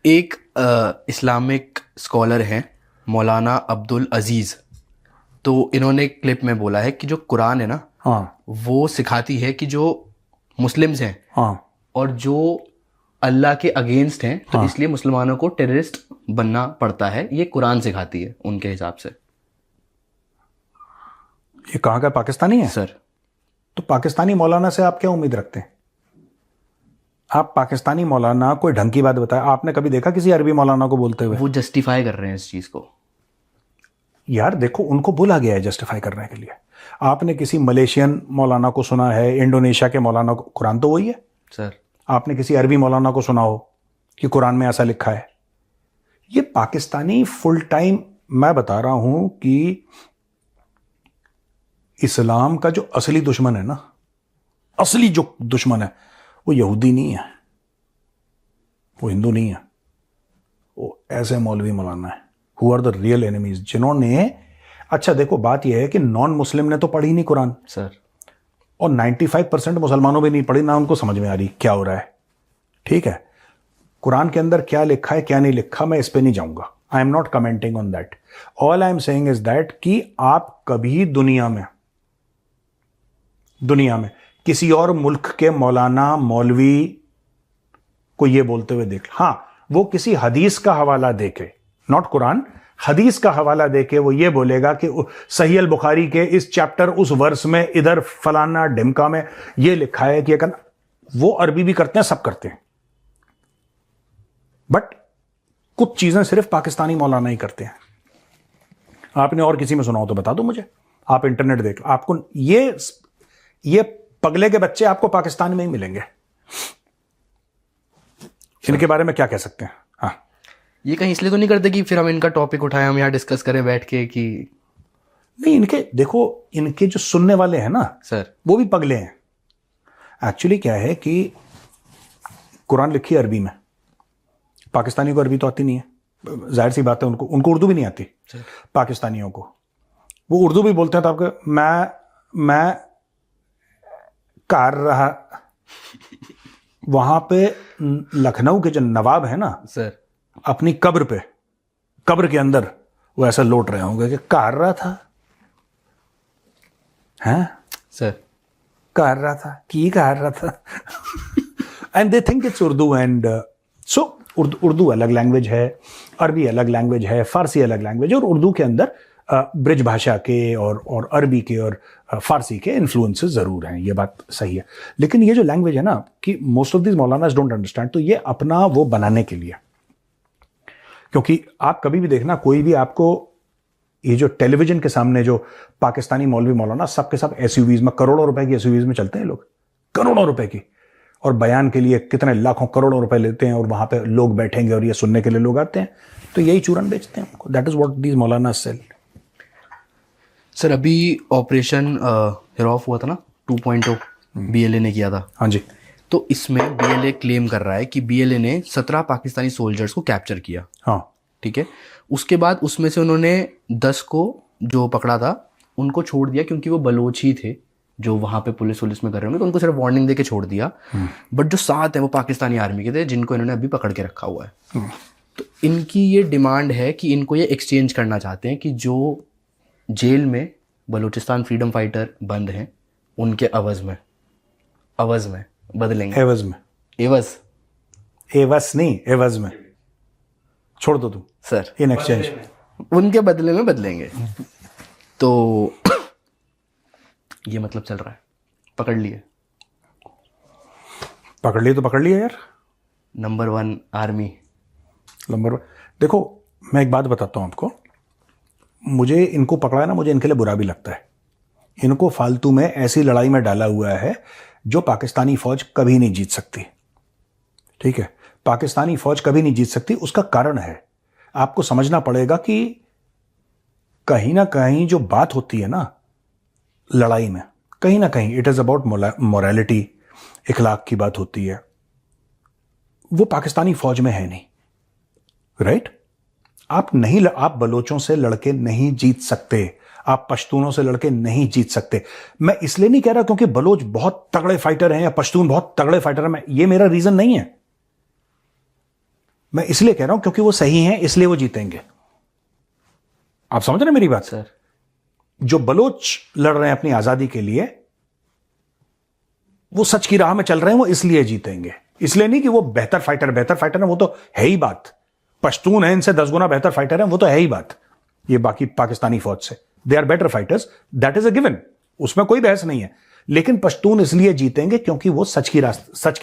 एक Islamic scholar हैं मौलाना अब्दुल अजीज़, तो इन्होंने एक क्लिप में बोला है कि जो कुरान है ना, हाँ वो सिखाती है कि जो मुस्लिम्स हैं हाँ और जो अल्लाह के अगेंस्ट हैं, तो हाँ। इसलिए मुसलमानों को टेररिस्ट बनना पड़ता है। ये कुरान सिखाती है उनके हिसाब से। ये कहाँ का पाकिस्तानी है? सर, तो पाकिस्तानी मौलाना से आप क्या उम्मीद रखते हैं? आप पाकिस्तानी मौलाना कोई ढंग की बात बताए, आपने कभी देखा किसी अरबी मौलाना को बोलते हुए? वो जस्टिफाई कर रहे हैं इस चीज़ को। यार देखो, उनको बोला गया है जस्टिफाई करने के लिए। आपने किसी मलेशियन मौलाना को सुना है, इंडोनेशिया के मौलाना को? कुरान तो वही है। सर, आपने किसी अरबी मौलाना को सुना हो कि कुरान में ऐसा लिखा है? ये पाकिस्तानी फुल टाइम, मैं बता रहा हूं कि इस्लाम का जो असली दुश्मन है ना, असली जो दुश्मन है, वो यहूदी नहीं है, वो हिंदू नहीं है, वो ऐसे मौलवी मौलाना है who are the real enemies, जिन्होंने, अच्छा देखो बात यह है कि नॉन मुस्लिम ने तो पढ़ी नहीं कुरान, सर, और 95% मुसलमानों भी नहीं पढ़ी, ना उनको समझ में आ रही क्या हो रहा है। ठीक है, कुरान के अंदर क्या लिखा है क्या नहीं लिखा मैं इस पे नहीं जाऊंगा, I am not commenting on that. All I am saying is that कि आप कभी दुनिया में किसी और मुल्क के मौलाना मौलवी को ये बोलते हुए देख, हाँ वो किसी हदीस का हवाला देके, नॉट कुरान, हदीस का हवाला देके वो ये बोलेगा कि सही अल बुखारी के इस चैप्टर उस वर्स में इधर फलाना ढिमका में ये लिखा है कि वो अरबी भी करते हैं, सब करते हैं, बट कुछ चीजें सिर्फ पाकिस्तानी मौलाना ही करते हैं। आपने और किसी में सुना हो तो बता दो मुझे, आप इंटरनेट देख लो, आपको ये पगले के बच्चे आपको पाकिस्तान में ही मिलेंगे। इनके बारे में क्या कह सकते हैं? हाँ, ये कहीं इसलिए तो नहीं करते कि फिर हम इनका टॉपिक उठाएं, हम यहाँ डिस्कस करें बैठ के कि नहीं, इनके देखो, इनके जो सुनने वाले हैं ना सर, वो भी पगले हैं। एक्चुअली क्या है कि कुरान लिखी है अरबी में, पाकिस्तानी को अरबी तो आती नहीं है, जाहिर सी बात है, उनको उर्दू भी नहीं आती पाकिस्तानियों को। वो उर्दू भी बोलते हैं तो आपको मैं कर रहा, वहां पे लखनऊ के जो नवाब है ना सर, अपनी कब्र के अंदर वो ऐसा लौट रहे होंगे कि कर रहा था, हैं सर, कर रहा था की कर रहा था and they think it's Urdu, and so Urdu अलग लैंग्वेज है, अरबी अलग लैंग्वेज है, फारसी अलग लैंग्वेज है, और उर्दू के अंदर ब्रिज भाषा के और अरबी के और फारसी के इन्फ्लुएंसेस जरूर हैं, ये बात सही है। लेकिन ये जो लैंग्वेज है ना कि most of this maulanas don't understand, तो ये अपना वो बनाने के लिए, क्योंकि आप कभी भी देखना, कोई भी आपको ये जो टेलीविजन के सामने जो पाकिस्तानी मौलवी मौलाना सबके सब एसयूवीज में, करोड़ों रुपए की एसयूवीज में चलते हैं लोग, करोड़ों रुपए की, और बयान के लिए कितने लाखों करोड़ों रुपए लेते हैं, और वहां पे लोग बैठेंगे और ये सुनने के लिए लोग आते हैं, तो यही चूरन बेचते हैं उनको। That is what these Maulana cell. Sir, अभी ऑपरेशन हिरॉफ हुआ था ना, 2.0 बीएलए ने किया था। हाँ जी। तो इसमें बीएलए क्लेम कर रहा है कि बीएलए ने 17 पाकिस्तानी सोल्जर्स को कैप्चर किया। हाँ, ठीक है। उसके बाद उसमें से उन्होंने 10 को जो पकड़ा था उनको छोड़ दिया, क्योंकि वो बलोच ही थे जो वहाँ पे पुलिस में कर रहे होंगे, तो उनको सिर्फ वार्निंग दे के छोड़ दिया। बट जो 7 है वो पाकिस्तानी आर्मी के थे, जिनको इन्होंने अभी पकड़ के रखा हुआ है। तो इनकी ये डिमांड है कि इनको ये एक्सचेंज करना चाहते हैं कि जो जेल में बलूचिस्तान फ्रीडम फाइटर बंद हैं उनके अवज में बदलेंगे। एवज में, एवज नहीं, एवज में छोड़ दो तुम सर, इन एक्सचेंज, उनके बदले में बदलेंगे। तो ये मतलब चल रहा है, पकड़ लिए तो पकड़ लिया यार, नंबर 1 आर्मी। नंबर 1। देखो मैं एक बात बताता हूं आपको, मुझे इनको पकड़ा है ना, मुझे इनके लिए बुरा भी लगता है। इनको फालतू में ऐसी लड़ाई में डाला हुआ है जो पाकिस्तानी फौज कभी नहीं जीत सकती। ठीक है, पाकिस्तानी फौज कभी नहीं जीत सकती, उसका कारण है, आपको समझना पड़ेगा कि कहीं ना कहीं जो बात होती है ना लड़ाई में, कहीं ना कहीं इट इज अबाउट मोरालिटी, इखलाक की बात होती है, वो पाकिस्तानी फौज में है नहीं। राइट? आप बलोचों से लड़के नहीं जीत सकते, आप पश्तूनों से लड़के नहीं जीत सकते। मैं इसलिए नहीं कह रहा क्योंकि बलोच बहुत तगड़े फाइटर हैं या पश्तून बहुत तगड़े फाइटर हैं, ये मेरा रीजन नहीं है। मैं इसलिए कह रहा हूं क्योंकि वो सही हैं, इसलिए वो जीतेंगे। आप समझ रहे हैं मेरी बात? सर जो बलोच लड़ रहे हैं अपनी आजादी के लिए, वो सच की राह में चल रहे हैं, वो इसलिए जीतेंगे। इसलिए नहीं कि वो बेहतर फाइटर है, वो तो है ही बात। पश्तून है, इनसे 10 गुना बेहतर फाइटर है, वो तो है ही बात। ये बाकी पाकिस्तानी फौज से they are better fighters, that is a given, उसमें कोई बहस नहीं है। लेकिन पश्तून इसलिए जीतेंगे क्योंकि वो सच की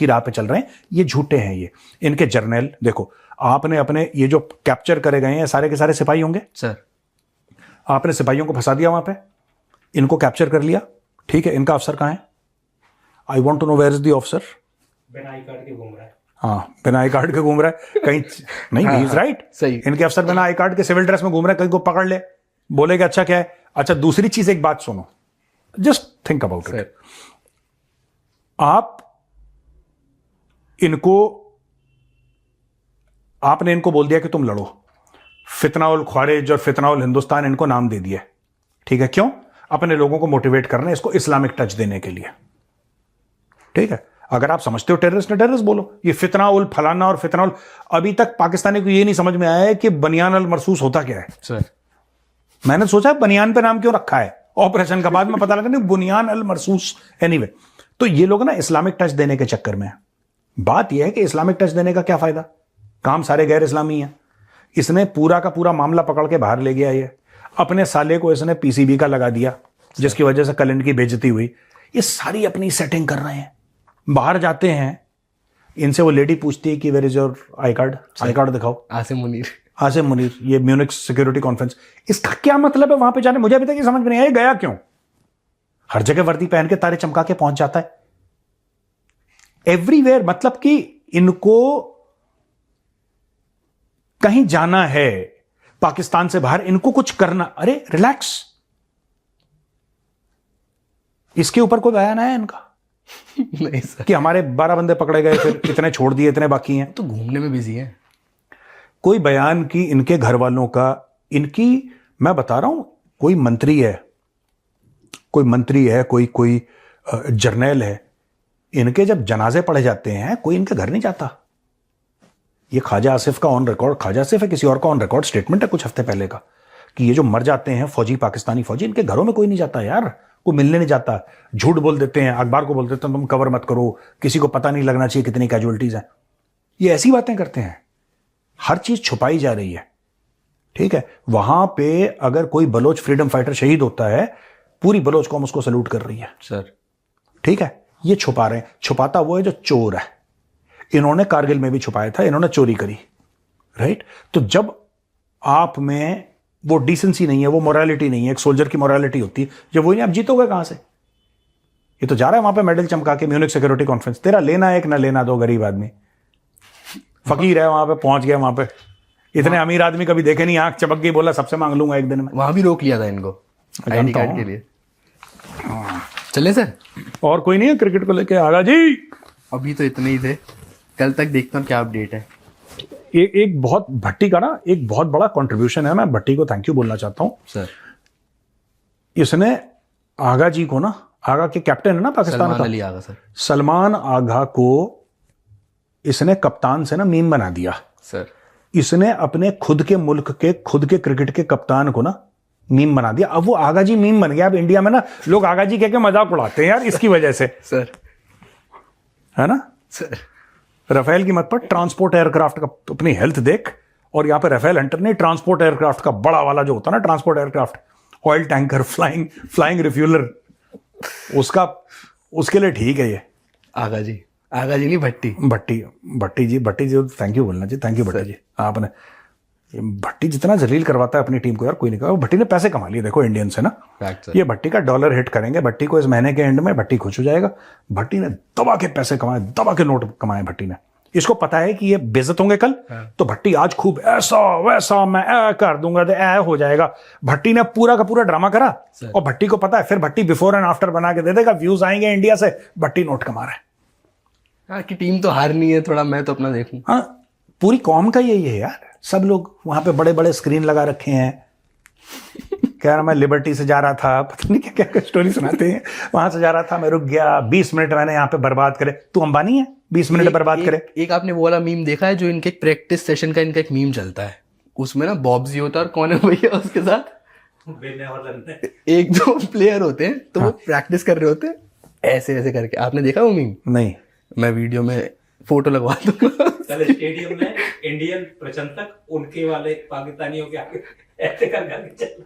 राह पे चल रहे हैं। ये झूठे हैं, ये इनके जर्नल देखो। आपने अपने ये जो कैप्चर करे गए हैं सारे के सारे सिपाही होंगे सर। आपने सिपाहियों को फंसा दिया वहां पे, इनको कैप्चर कर लिया, ठीक है। इनका अफसर कहां है? I want to know where is the officer. बिना आई कार्ड के घूम रहा है। हाँ, बिना आई कार्ड के घूम रहा है कहीं। नहीं, ही इज राइट, सही। इनके अफसर बिना आई कार्ड के सिविल ड्रेस में घूम रहे हैं, कहीं को पकड़ ले, बोलेगा अच्छा क्या है। अच्छा, दूसरी चीज, एक बात सुनो, जस्ट थिंक अबाउट इट। आपने इनको बोल दिया कि तुम लड़ो, फितनाउल ख्वारिज और फितनाउल हिंदुस्तान इनको नाम दे दिया, ठीक है। क्यों? अपने लोगों को मोटिवेट करना, इसको इस्लामिक टच देने के लिए, ठीक है। अगर आप समझते हो टेररिस्ट ने टेररिस्ट बोलो, ये फितनाउल फलाना और फितनाउल। अभी तक पाकिस्तानी को ये नहीं समझ में आया है कि बनियान अल मरसूस होता क्या है। सर मैंने सोचा बनियान पे नाम क्यों रखा है, ऑपरेशन का बाद में पता लगा नहीं, बुनियान अल मरसूस। एनीवे, तो ये लोग ना इस्लामिक टच देने के चक्कर में, बात यह है कि इस्लामिक टच देने का क्या फायदा, काम सारे गैर इस्लामी हैं। इसने पूरा का पूरा मामला पकड़ के बाहर ले गया, ये अपने साले को इसने पीसीबी का लगा दिया, जिसकी वजह से कल इनकी बेइज्जती हुई। ये सारी अपनी सेटिंग कर रहे हैं। बाहर जाते हैं, इनसे वो लेडी पूछती है कि where is your I card, I card दिखाओ। आसिम मुनीर, ये म्यूनिक सिक्योरिटी कॉन्फ्रेंस, इसका क्या मतलब है वहां पे जाने? मुझे अभी तक ये समझ में नहीं आया, गया क्यों? हर जगह वर्दी पहन के तारे चमका के पहुंच जाता है एवरीवेयर। मतलब कि इनको कहीं जाना है पाकिस्तान से बाहर, इनको कुछ करना, अरे रिलैक्स, इसके ऊपर कोई बयान आया इनका? नहीं सर। कि हमारे 12 बंदे पकड़े गए, फिर इतने छोड़ दिए, इतने बाकी हैं। तो घूमने में बिजी है। कोई बयान की इनके घर वालों का, इनकी, मैं बता रहा हूं, कोई मंत्री है, कोई जर्नैल है, इनके जब जनाजे पढ़े जाते हैं कोई इनके घर नहीं जाता। ये ख्वाजा आसिफ का ऑन रिकॉर्ड, ख्वाजा आसिफ है किसी और का ऑन रिकॉर्ड स्टेटमेंट है कुछ हफ्ते पहले का, कि ये जो मर जाते हैं फौजी, पाकिस्तानी फौजी, इनके घरों में कोई नहीं जाता यार, कोई मिलने नहीं जाता। झूठ बोल देते हैं, अखबार को बोल देते हैं तुम कवर मत करो, किसी को पता नहीं लगना चाहिए कितनी कैजुअलिटीज हैं। ये ऐसी बातें करते हैं, हर चीज छुपाई जा रही है, ठीक है। वहां पे अगर कोई बलोच फ्रीडम फाइटर शहीद होता है, पूरी बलोच कौम उसको सैल्यूट कर रही है सर, ठीक है। ये छुपा रहे हैं, छुपाता वो है जो चोर है। इन्होंने कारगिल में भी छुपाया था, इन्होंने चोरी करी, राइट। तो जब आप में वो डिसेंसी नहीं है, वो मोरालिटी नहीं है, एक सोल्जर की मोरालिटी होती है, जब वो नहीं, आप जीतोगे कहां से? ये तो जा रहा है वहां पे मेडल चमका के म्यूनिक सिक्योरिटी कॉन्फ्रेंस, तेरा लेना एक ना लेना दो, गरीब आदमी फकीर है, वहां पे पहुंच गया। वहां पे इतने अमीर आदमी कभी देखे नहीं, आंख चपक गई, बोला सबसे मांग लूंगा एक दिन में। वहां भी रोक लिया था इनको आईडी कार्ड के लिए। चले सर। और कोई नहीं है क्रिकेट को लेके? आगा जी, अभी तो इतने ही थे, कल तक देखता हूँ क्या अपडेट है। एक बहुत भट्टी का ना एक बहुत बड़ा कंट्रीब्यूशन है, मैं भट्टी को थैंक यू बोलना चाहता हूं सर। इसने आगा जी को ना, आगा के कैप्टन है ना पाकिस्तान सलमान का, अली आगा सर, सलमान आगा को इसने कप्तान से ना मीम बना दिया सर। इसने अपने खुद के मुल्क के, खुद के क्रिकेट के कप्तान को ना मीम बना दिया। अब वो आगा जी मीम बन गया। अब इंडिया में ना लोग आगा जी कह के मजाक उड़ाते हैं यार इसकी वजह से, सर है ना सर। राफेल की मत पर, ट्रांसपोर्ट एयरक्राफ्ट का अपनी हेल्थ देख। और यहाँ पे राफेल हंटर नहीं, ट्रांसपोर्ट एयरक्राफ्ट का बड़ा वाला जो होता है ना, transport aircraft, oil tanker, flying refueller, उसके लिए ठीक है ये आगा जी नहीं, भट्टी जी थैंक यू बोलना जी, थैंक यू भट्टी जी। आपने भट्टी जितना जलील करवाता है अपनी टीम को यार, कोई नहीं कहा। भट्टी ने पैसे कमा लिए देखो इंडियन से ना, ये भट्टी का डॉलर हिट करेंगे, भट्टी को इस महीने के एंड में भट्टी खुश हो जाएगा। भट्टी ने दबा के पैसे कमाए, दबा के नोट कमाए भट्टी ने। इसको पता है कि ये बेइज्जत होंगे कल, तो भट्टी आज खूब ऐसा वैसा मैं कर दूंगा तो ऐ हो जाएगा। भट्टी ने पूरा का पूरा ड्रामा करा और भट्टी को पता है, फिर भट्टी बिफोर एंड आफ्टर बना के दे देगा, व्यूज आएंगे इंडिया से, भट्टी नोट कमा रहा है। हाँ कि टीम तो हारनी है, थोड़ा मैं तो अपना देखूं। हाँ, पूरी कौम का यही है यार। सब लोग वहां पे बड़े बड़े स्क्रीन लगा रखे हैं, कह रहा मैं लिबर्टी से जा रहा था, पता नहीं क्या क्या स्टोरी सुनाते हैं, वहां से जा रहा था, मैं रुक गया 20 मिनट मैंने यहाँ पे बर्बाद करे। तू अंबानी है? 20 मिनट बर्बाद करे। एक आपने वो वाला मीम देखा है जो इनके प्रैक्टिस सेशन का इनका एक मीम चलता है, उसमें ना बॉब्जी होता है और कौन है भैया उसके साथ, बिन्ने और लन्ने। एक दो प्लेयर होते हैं तो वो प्रैक्टिस कर रहे होते हैं ऐसे ऐसे करके। आपने देखा वो मीम? नहीं, मैं वीडियो में फोटो लगवा दूंगा। कल स्टेडियम में इंडियन प्रशंसक उनके वाले पाकिस्तानियों के आगे ऐसे कर करके चल